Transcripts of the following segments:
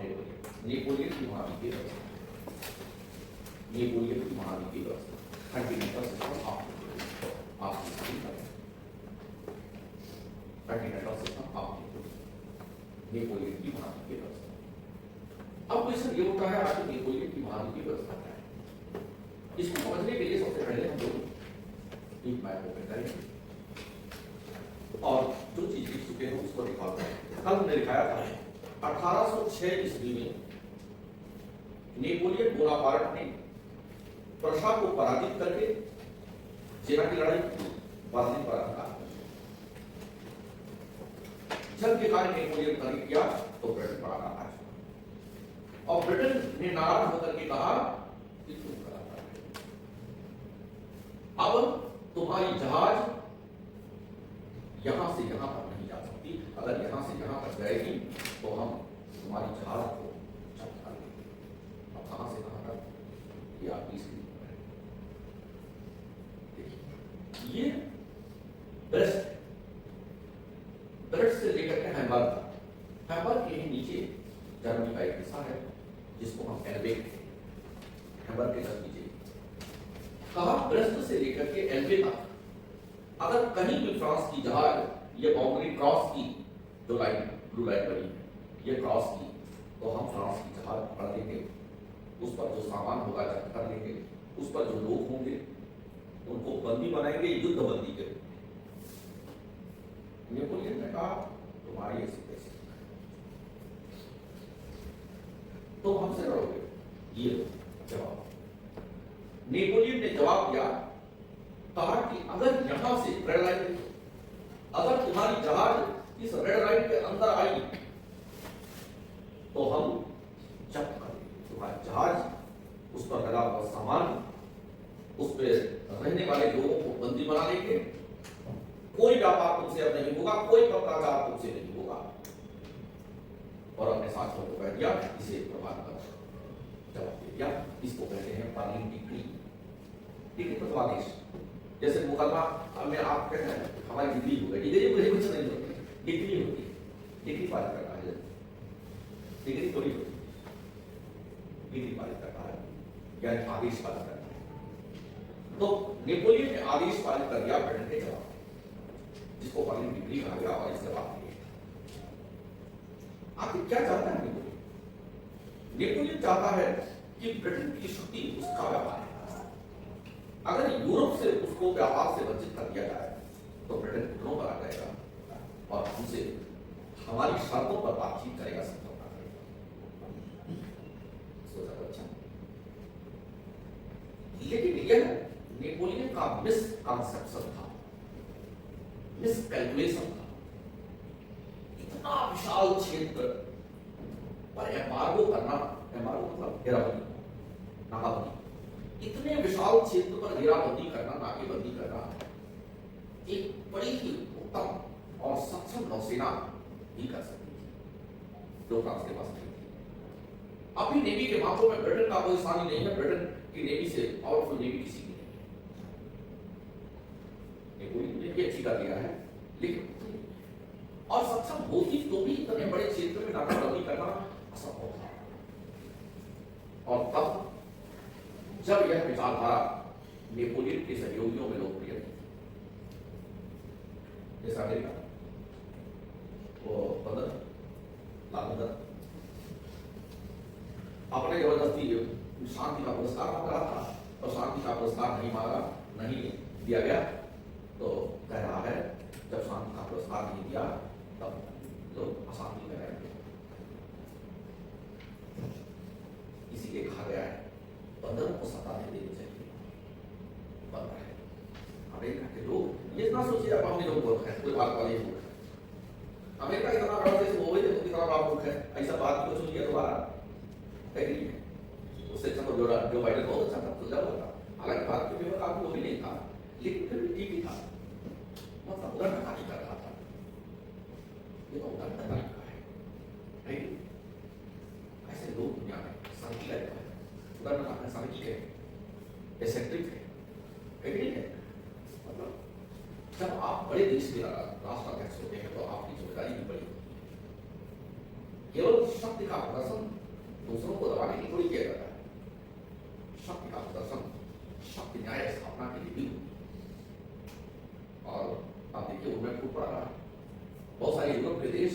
Napoleon की महाद्वीपीय व्यवस्था, नेपोलियन की महाद्वीपीय व्यवस्था, continental system of continental system of Napoleon की महाद्वीपीय व्यवस्था। अब क्वेश्चन ये उठता है आखिर नेपोलियन की महाद्वीपीय व्यवस्था क्या है? इसको समझने के लिए सबसे पहले हम लोग एक मैप ओपन करेंगे और जो चीज लिख चुके हैं उसको दिखाते हैं। कल हमने दिखाया था 1806 ईस्वी में नेपोलियन बोनापार्ट ने प्रशा को पराजित करके सेना की लड़ाई पराजित पराजित जब के कार्य नेपोलियन ने किया तो ब्रिटेन पर आना था और ब्रिटेन ने नाराज होकर के कहा कि तुम करा अब तुम्हारी जहाज यहां से यहां तक नहीं जा सकती, अगर यहां से यहां तक जाएगी तो हम तुम्हारी जहाज को चमका देंगे। अब कहां से कहां तक ये आप इसकी देखिए, ये ब्रेस्ट ब्रेस्ट से लेकर के हैम्बर्ग के नीचे जर्मनी का एक हिस्सा है जिसको हम एल्बे हैम्बर्ग के जस्ट नीचे कहा। ब्रेस्ट से लेकर के एल्बे तक अगर कहीं भी फ्रांस की जहाज ये बाउंड्री क्रॉस की, जो लाइन ब्लू लाइन बनी है ये क्रॉस की, तो हम फ्रांस की जहाज पकड़ देंगे, उस पर जो सामान होगा जब्त कर लेंगे, उस पर जो लोग होंगे उनको बंदी बनाएंगे, युद्ध बंदी के। नेपोलियन ने कहा तुम्हारी ऐसी कैसी, तो हमसे लड़ोगे? ये जवाब नेपोलियन ने जवाब दिया, कहा कि अगर यहां से रेड लाइन, अगर तुम्हारी जहाज इस रेड लाइन के अंदर आई तो हम जब्त कर देंगे तुम्हारा जहाज, उस पर लगा हुआ सामान, उस पर रहने वाले लोगों को बंदी बना लेंगे, कोई व्यापार तुमसे अब नहीं होगा, कोई पत्राचार तुमसे नहीं होगा। और अपने साथियों को कह दिया इसे प्रभात कर जवाब दे दिया। इसको कहते हैं पर्लिन डिक्री, डिक्री प्रतिवादेश। जैसे मुकदमा में आप कहते हैं हमारी डिग्री हो गई, डिग्री मुझे कुछ नहीं होती, डिग्री होती है, डिग्री पारित करता है, डिग्री थोड़ी होती, डिग्री पारित करता है यानी आदेश पारित करता है। तो नेपोलियन ने आदेश पारित कर दिया ब्रिटेन के जवाब, जिसको पर्लिन डिक्री कहा गया और इस जवाब दिए। आखिर क्या चाहता है नेपोलियन? नेपोलियन चाहता है कि ब्रिटेन की शक्ति उसका व्यापार है, अगर यूरोप से उसको व्यापार से वंचित कर दिया जाए तो ब्रिटेन घुटनों पर आ जाएगा और हमसे हमारी शर्तों पर बातचीत करेगा, समझौता करेगा। सोचा तो अच्छा, लेकिन यह नेपोलियन का मिसकंसेप्शन था, मिसकैलकुलेशन था। इतना विशाल क्षेत्र पर एम्बार्गो करना, एम्बार्गो मतलब घेराबंदी, नाकाबंदी, इतने विशाल क्षेत्र पर घेराबंदी करना, नाकेबंदी करना एक बड़ी ही उत्तम और सक्षम नौसेना ही कर सकती थी, जो फ्रांस के पास नहीं थी। अभी नेवी के मामलों में ब्रिटेन का कोई स्थान नहीं है, ब्रिटेन की नेवी से पावरफुल नेवी किसी की नहीं है। नेपोलियन ने भी अच्छी कर दिया है, लेकिन और सक्षम होती तो भी इतने बड़े क्षेत्र में नाकाबंदी करना असंभव था। और तब जब यह विचारधारा नेपोलियन के सहयोगियों में लोकप्रिय थी, जैसा अमेरिका वो लाल अपने जबरदस्ती शांति का पुरस्कार मांग रहा था और शांति का पुरस्कार नहीं दिया गया, तो कह रहा है जब शांति का पुरस्कार नहीं दिया तब लोग अशांति में रहेंगे। इसीलिए कहा गया है बंदरों को सत्ता नहीं देनी चाहिए, बंदर है। अमेरिका के लोग ये ना सोचिए आप अपने लोग बहुत है, कोई बात वाले लोग है। अमेरिका इतना बड़ा देश हो गई तो कितना बड़ा मुल्क है, ऐसा बात को सुनिए दोबारा है कि नहीं? उससे अच्छा तो जो बाइडेन बहुत अच्छा था, सुलझा हुआ था, हालांकि भारत के पेपर काफी वो भी नहीं था, लेकिन फिर भी ठीक ही था, मतलब उधर नकारी कर रहा था, ये तो उधर नकारी का है। ऐसे लोग दुनिया में शांति रहता है, उधर नकार शांति है, एसेंट्रिक है कि नहीं है? मतलब जब आप बड़े देश के राष्ट्राध्यक्ष होते हैं तो आपकी जिम्मेदारी भी बड़ी होती है। केवल शब्द शक्ति का प्रदर्शन दूसरों को दबाने की थोड़ी किया जाता है। शक्ति का प्रदर्शन शक्ति न्याय स्थापना के लिए भी होती है। और आप देखिए उनमें फूट पड़ा रहा है। बहुत सारे यूरोपीय देश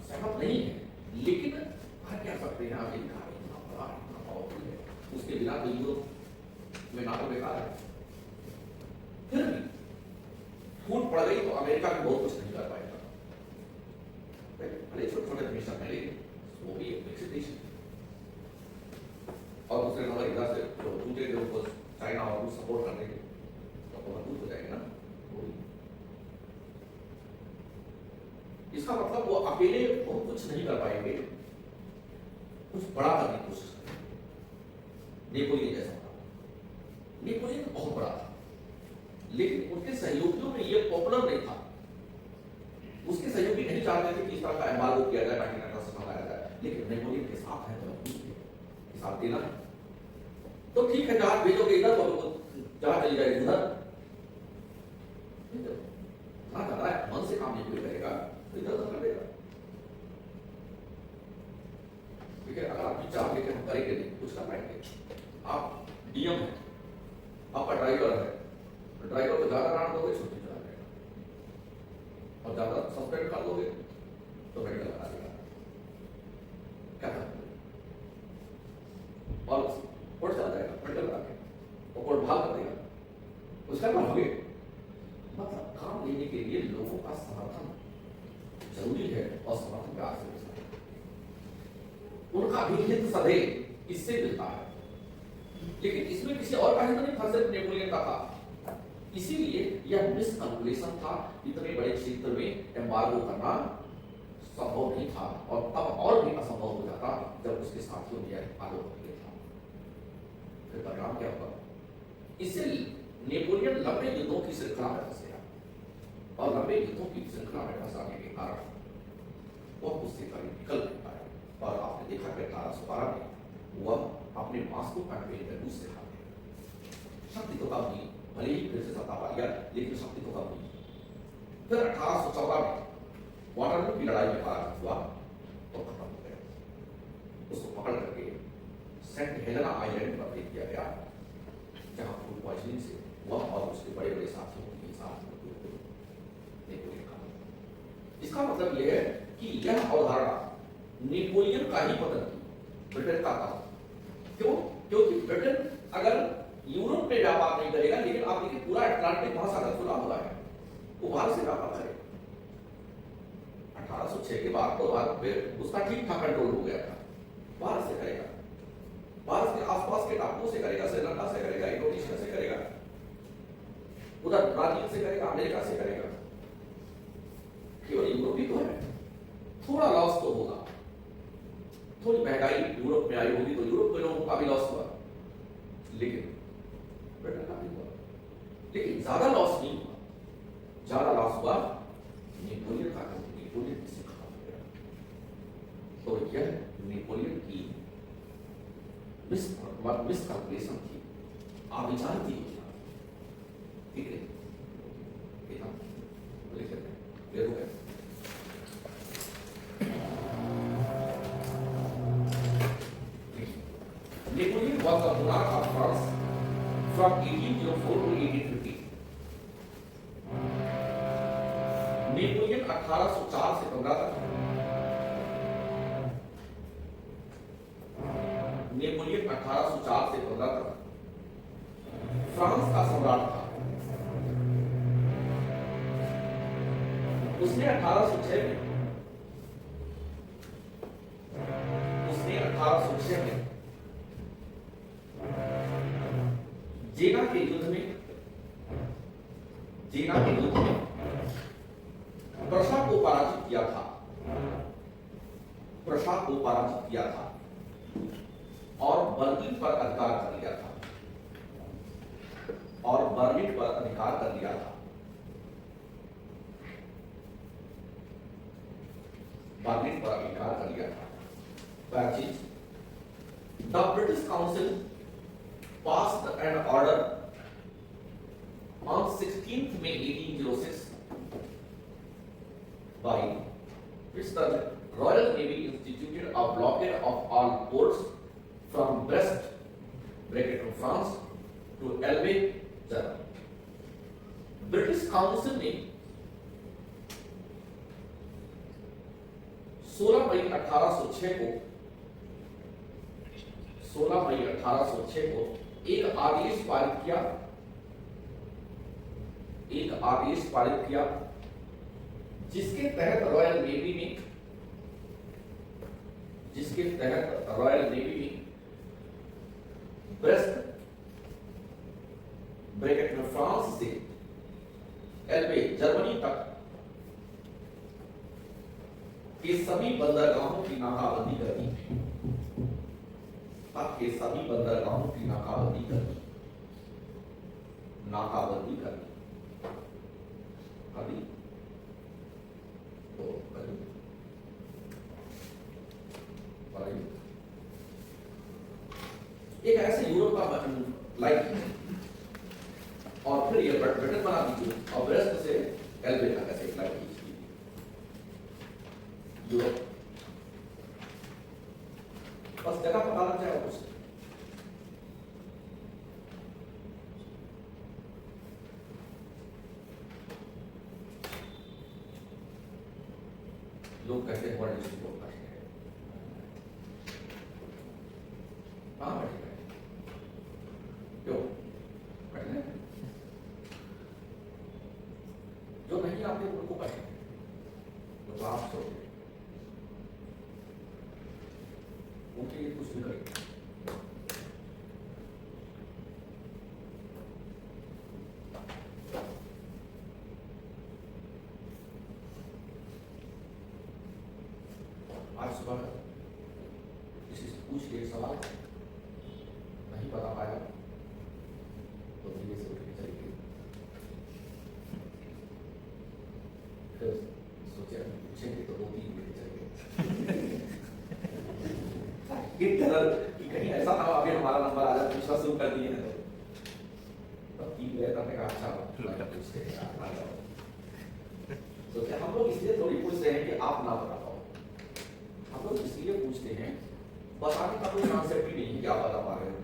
सहमत नहीं है, लेकिन क्या सकते हैं आप, इतना बड़ा इतना पावरफुल है, उसके बिना तो यूरोप में नाटो बेकार है। फिर भी फूट पड़ गई तो अमेरिका भी बहुत कुछ नहीं कर पाएगा। भले छोटे छोटे मिशन है, लेकिन वो भी एक विकसित देश है। और दूसरे नंबर इधर से जो दूसरे जो चाइना और रूस सपोर्ट करने के तो मजबूत हो जाएंगे ना। इसका मतलब वो अकेले बहुत कुछ नहीं कर पाएंगे, कुछ बड़ा करने की कोशिश करेंगे। नेपोलियन जैसा था, नेपोलियन बहुत बड़ा था, लेकिन उनके सहयोगियों में ये पॉपुलर नहीं था। उसके सहयोगी नहीं चाहते थे कि इस तरह का एम्बार्गो किया जाए ताकि नाटो से मंगाया जाए, लेकिन नेपोलियन के साथ है तो साथ देना है। तो ठीक है, जहाज भेजोगे इधर तो जहाज चली जाएगी उधर। ना कर रहा है, मन से काम नहीं कोई करेगा तो इधर उधर कर देगा। ठीक है, अगर आप विचार लेके हम करेंगे नहीं, कुछ कर पाएंगे। आप डीएम है, आपका ड्राइवर है, ड्राइवर को ज्यादा रान दोगे छुट्टी चला जाएगा, और ज्यादा सस्पेंड कर दोगे तो मेडिकल करा देगा। क्या करेंगे? और कोर्ट चला जाएगा मेडिकल करा के, और कोर्ट भाग कर देगा, उसका मानोगे? मतलब काम लेने के लिए लोगों का समर्थन जरूरी है, और समर्थन का आश्रय उनका भी हित सदैव इससे मिलता है। लेकिन इसमें किसी और का हित नहीं था, सिर्फ नेपोलियन का था। इसीलिए यह मिसकैलकुलेशन था, इतने बड़े क्षेत्र में एम्बार्गो करना संभव नहीं था, और तब और भी असंभव हो जाता जब उसके साथियों ने आरोप किया था। फिर परिणाम क्या हुआ? इससे नेपोलियन लंबे युद्धों की श्रृंखला में फंस गया, और लंबे युद्धों की श्रृंखला में फंसाने के कारण वह उससे कभी निकल नहीं पाया। और आपने देखा कि 1812 में वह अपने मास्को कैंपेन में रूस से हार गया। शक्ति तो कम हुई, भले ही फिर से सत्ता पा लिया, लेकिन शक्ति तो कम हुई। फिर 1814 में वाटरलू की लड़ाई में पराजित हुआ तो खत्म हो गया। उसको पकड़ करके सेंट हेलेना आइलैंड पर भेज दिया गया, जहां फूड पॉइजनिंग से वह और उसके बड़े बड़े साथियों के साथ नेपोलियन का। इसका मतलब यह है कि यह अवधारणा नेपोलियन का ही पतन की, ब्रिटेन का था। क्यों? क्योंकि ब्रिटेन अगर यूरोप में व्यापार नहीं करेगा, लेकिन आप देखिए पूरा अटलांटिक महासागर खुला हुआ है, वो बाहर से व्यापार करेगा। 1806 के बाद तो भारत पे उसका ठीक ठाक कंट्रोल हो गया था। बाहर से करेगा, भारत के आसपास के टापुओं से करेगा, श्रीलंका से करेगा, इंडोनेशिया से करेगा, उधर ब्राजील से करेगा, अमेरिका से करेगा। केवल यूरोप ही तो है। थोड़ा लॉस तो होगा, थोड़ी महंगाई यूरोप में आई होगी तो यूरोप के लोगों का भी लॉस हुआ, लेकिन ब्रिटेन का भी हुआ। लेकिन ज्यादा लॉस नहीं हुआ, ज्यादा लॉस हुआ नेपोलियन का। नेपोलियन किसी खत्म हो गया। तो यह नेपोलियन की मिसकैलकुलेशन थी, अविचार थी। ठीक है, लिख लेते हैं। Napoleon was the monarch of France from 1804 to 1850. Napoleon 1804 से 15 तक, नेपोलियन 1804 से 15 तक फ्रांस का सम्राट था। उसने 1806 में जेना के युद्ध में प्रशा को पराजित किया था, और बर्लिन पर अधिकार कर लिया था, The British Council passed an order on 16th May 1806 by which the Royal Navy blockade of all ports from Brest (bracket of France) to Elbe, Germany. British council ने 16 मई 1806 को एक आदेश पारित किया जिसके तहत रॉयल नेवी में ब्रेस्ट (ब्रैकेट में France) से एल्बे जर्मनी तक के सभी बंदरगाहों की नाकाबंदी कर दी। एक ऐसे यूरोप का लाइक और फिर ये ब्रिटेन बना दीजिए और ब्रेस्ट से एल्बे तक ऐसे एक लाइक कीजिए यूरोप। बस जगह पता लग जाएगा कुछ। लोग कहते हैं वर्ल्ड हिस्ट्री लोग पढ़ते हैं, कहाँ पढ़ते हैं, क्यों पढ़ते हैं? जो नहीं आते उनको पढ़ते हैं, तो आप सोचते उनके लिए कुछ नहीं करेंगे। आज सुबह किसी से पूछ के सवाल नहीं बता पाया तो धीरे से उठ के चली गई। फिर सोचा पूछेंगे तो 2-3 मिनट चले गए। कि कहीं ऐसा ना अभी हमारा नंबर आ जाए, पूछना शुरू कर दिए हैं तब की गए तब कहा अच्छा पूछते हैं। तो क्या हम लोग इसलिए थोड़ी पूछ रहे हैं कि आप ना बता पाओ, हम लोग इसलिए पूछते हैं बताने का कोई कॉन्सेप्ट ही नहीं है कि आप बता पा रहे हो।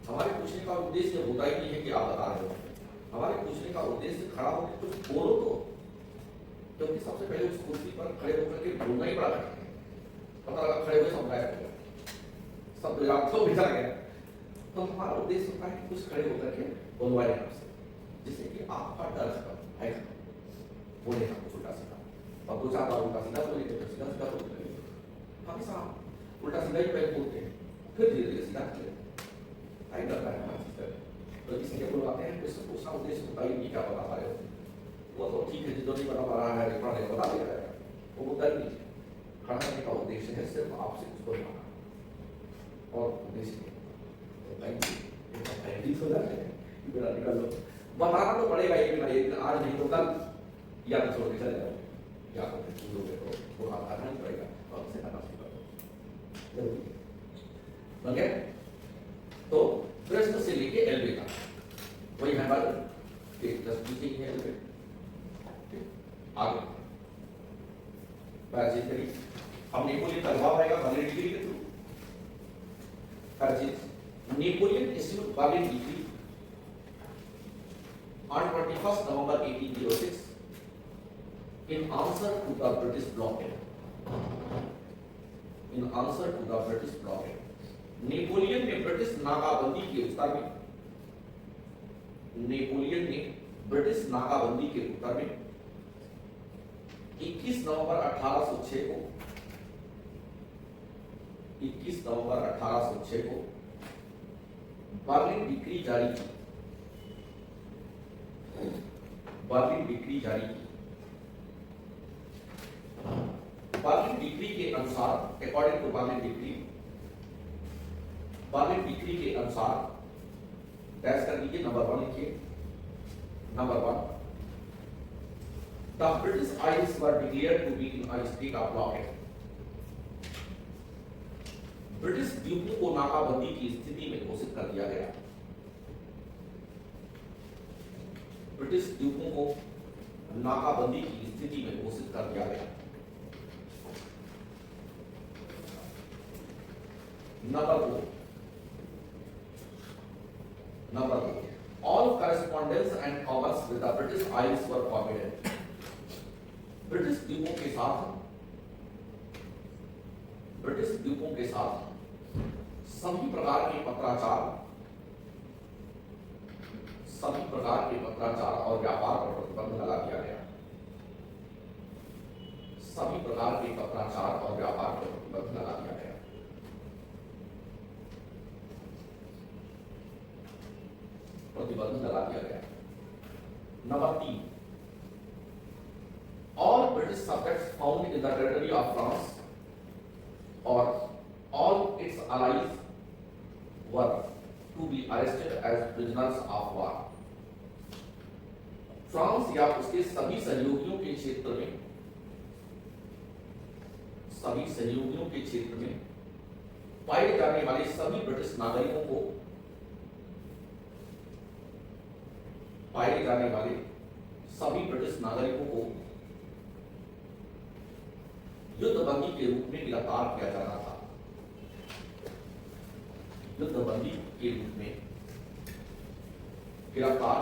हमारे पूछने का उद्देश्य होता ही नहीं है कि आप बता रहे हो, हमारे पूछने का उद्देश्य खड़ा होकर कुछ बोलो तो, क्योंकि सबसे पहले उस कुर्सी पर खड़े होकर के बोलना ही बड़ा कठिन है। पता लगा खड़े हुए समझाया सब तो बिछड़ गए। तो हमारा उद्देश्य होता है कि कुछ खड़े होकर के बोलवाए आपसे, जिससे कि आपका डर खत्म है, बोले ना कुछ उल्टा सीधा, और 2-4 बार उल्टा सीधा बोले तो सीधा सीधा बोलते हैं। हमेशा उल्टा सीधा ही पहले बोलते हैं, फिर धीरे धीरे सीधा करते हैं। आई डरता है हमारा सिस्टम, तो इसलिए बुलवाते हैं। कुछ पूछना उद्देश्य होता ही नहीं क्या बता पा रहे हो, वो तो ठीक है जो नहीं बता पा रहा है पढ़ने बता दे रहा है, वो डर नहीं है। खड़ा करने का उद्देश्य है सिर्फ आपसे कुछ बोलना और उद्देश्य बताना तो पड़ेगा एक दिन, आज नहीं तो कल, या तो छोड़ के चले जाओ, या तो फिर पूरे को करना ही पड़ेगा और उसे करना जरूरी है। ओके, तो ब्रेस्ट से लेके एल्बे तक वही हमारे 10 पीछे ही है एल्बे। आगे बातचीत करी हम नेपोलियन का जवाब आएगा बर्लिन डिक्री के through. Napoleon issued Berlin Decree on 21st November 1806 in answer to the British blockade. Napoleon ने ब्रिटिश नाकाबंदी के उत्तर में, नेपोलियन ने ब्रिटिश नाकाबंदी के उत्तर में 21 नवंबर 1806 को 21 नवंबर 1806 को बर्लिन डिक्री जारी की। बर्लिन डिक्री जारी की। बर्लिन डिक्री के अनुसार, अकॉर्डिंग टू बर्लिन डिक्री के अनुसार डैश कर दीजिए, नंबर 1 लिखिए। Number 1, the British Isles were declared to be in a state of blockade. British द्वीपों को नाकाबंदी की स्थिति में घोषित कर दिया गया। ब्रिटिश द्वीपों को नाकाबंदी की स्थिति में घोषित कर दिया गया। Number 2, all correspondence and commerce with the British Isles were forbidden. British द्वीपों के साथ सभी प्रकार के पत्राचार और व्यापार पर प्रतिबंध लगा दिया गया। सभी प्रकार के पत्राचार और व्यापार पर प्रतिबंध लगा दिया गया। Number 3, all British subjects found in the territory of France or all its allies were to be arrested as prisoners of war. France या उसके सभी सहयोगियों के क्षेत्र में पाए जाने वाले सभी ब्रिटिश नागरिकों को युद्धबंदी के रूप में गिरफ्तार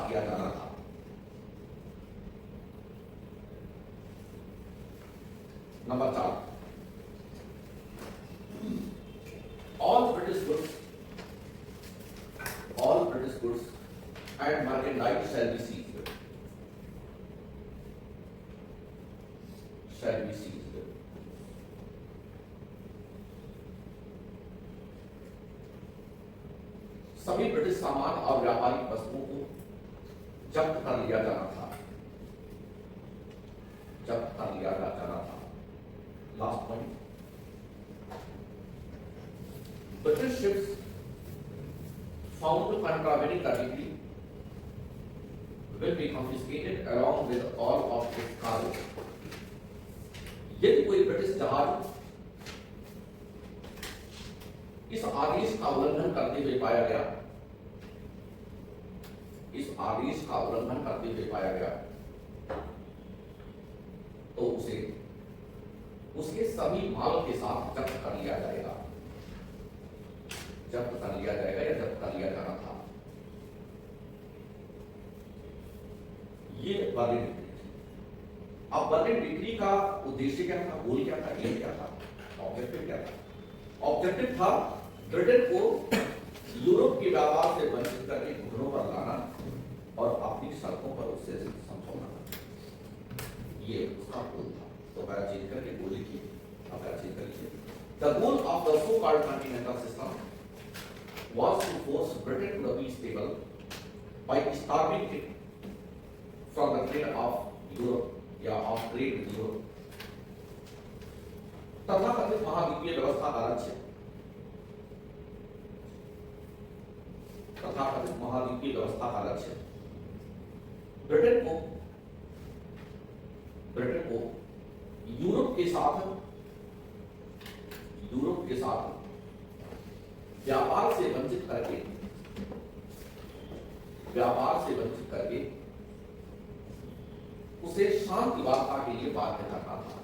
किया जाना था। Number 4, all British goods and merchandise shall be seized. सभी ब्रिटिश सामान और व्यापारिक वस्तुओं को जब्त कर लिया जाना था। Last point, British ships found contravening the decree will be confiscated along with all of its cargo. यदि कोई ब्रिटिश जहाज इस आदेश का उल्लंघन करते हुए पाया गया, तो उसे उसके सभी माल के साथ जब्त कर लिया जाएगा या जब्त कर लिया जाना था। ये बर्लिन डिक्री थी। अब बर्लिन डिक्री का उद्देश्य क्या था, गोल क्या था, एम क्या था, ऑब्जेक्टिव क्या था? ऑब्जेक्टिव था ब्रिटेन को यूरोप के व्यापार से वंचित करके घुटनों पर लाना और अपनी सड़कों पर उससे समझौता करना। ये उसका गोल था। तो पैरा चेंज करके गोल लिखिए। The goal of the so-called continental system was to force Britain to the peace table by starving it from the trade of Europe या of trade with Europe. तथाकथित महाद्वीपीय व्यवस्था का लक्ष्य ब्रिटेन को यूरोप के साथ व्यापार से वंचित करके उसे शांति वार्ता के लिए बाध्य करना था।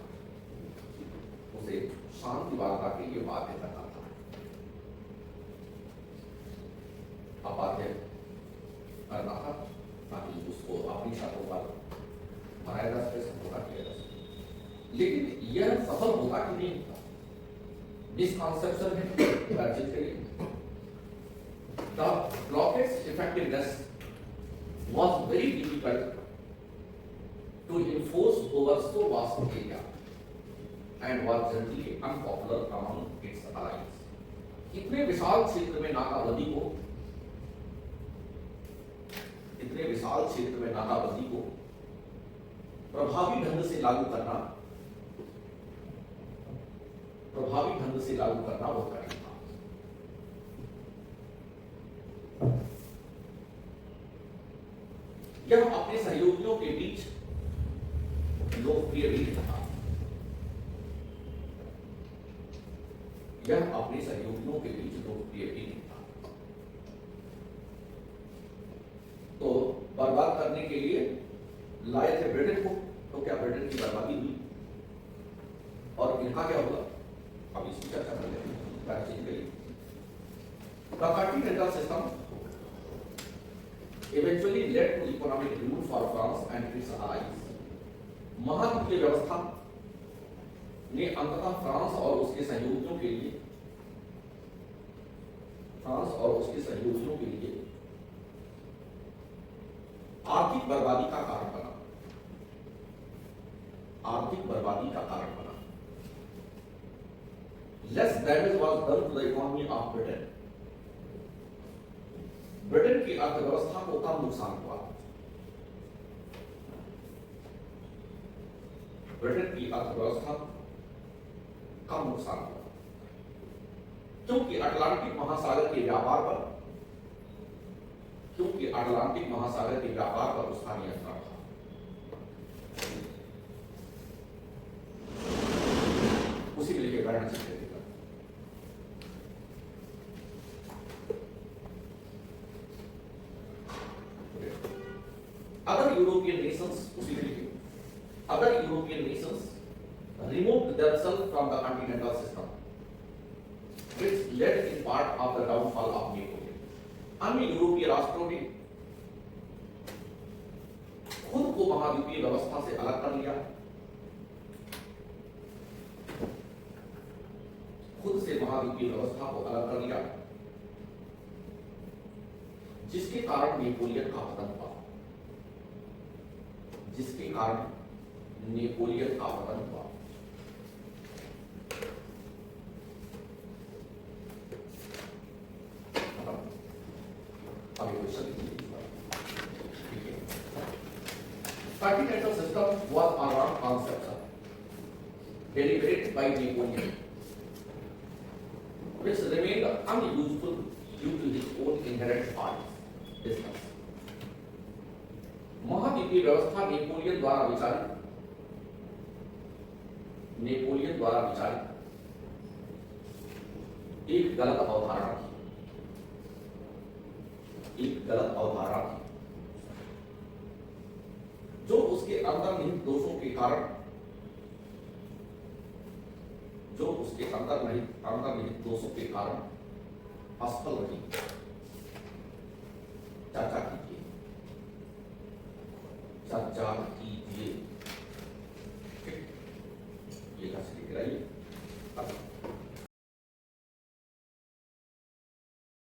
अबाध्य करना था ताकि उसको अपनी शर्तों पर बनाया जा सके, समझौता किया जा सके। लेकिन यह सफल होगा कि नहीं होगा, मिसकॉन्सेप्शन है। The blockade's effectiveness was very difficult to enforce over so vast area and was generally unpopular among its allies. इतने विशाल क्षेत्र में नाकाबंदी को प्रभावी ढंग से लागू करना बहुत कठिन था। यह अपने सहयोगियों के बीच लोकप्रिय भी नहीं था। तो बर्बाद करने के लिए लाए थे ब्रिटेन को, तो क्या ब्रिटेन की बर्बादी हुई? और इनका क्या होगा, अब इसकी चर्चा कर लेते हैं। The continental system eventually led to economic ruin for France and its allies. महाद्वीपीय व्यवस्था ने अंततः फ्रांस और उसके सहयोगियों के लिए आर्थिक बर्बादी का कारण बना। Less damage was done to the economy of Britain. Britain की अर्थव्यवस्था को कम नुकसान हुआ। क्योंकि अटलांटिक महासागर के व्यापार पर उसका नियंत्रण था। उसी में लिखे गणना से Other European nations removed themselves from the continental system, which led in part of the downfall of Napoleon. अन्य यूरोपीय राष्ट्रों ने खुद को महाद्वीपीय व्यवस्था से अलग कर लिया, जिसके कारण नेपोलियन का पतन हुआ। Continental system was a wrong concept deliberated by Napoleon, which remained unuseful due to his own inherent faults. महाद्वीपीय व्यवस्था नेपोलियन द्वारा विचारित एक गलत अवधारणा थी, जो उसके अंतर्निहित दोषों के कारण असफल रही। चाचा